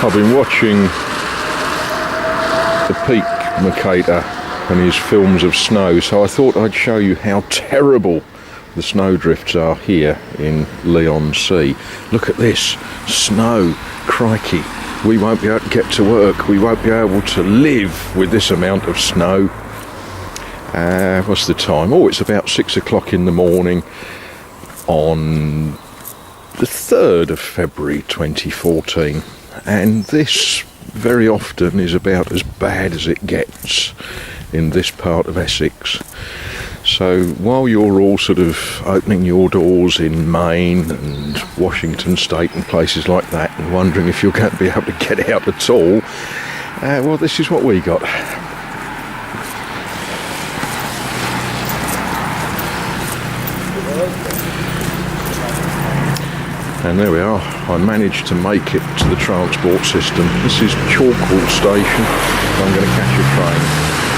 I've been watching the Peak Mercator and his films of snow, so I thought I'd show you how terrible the snowdrifts are here in Leigh-on-Sea. Look at this snow, crikey. We won't be able to get to work. We won't be able to live with this amount of snow. What's the time? Oh, it's about 6 o'clock in the morning on the 3rd of February 2014. And this very often is about as bad as it gets in this part of Essex. So while you're all sort of opening your doors in Maine and Washington State and places like that and wondering if you're going to be able to get out at all, well, this is what we got. And there we are. I managed to make it to the transport system. This is Chalkwell Station. I'm going to catch a train.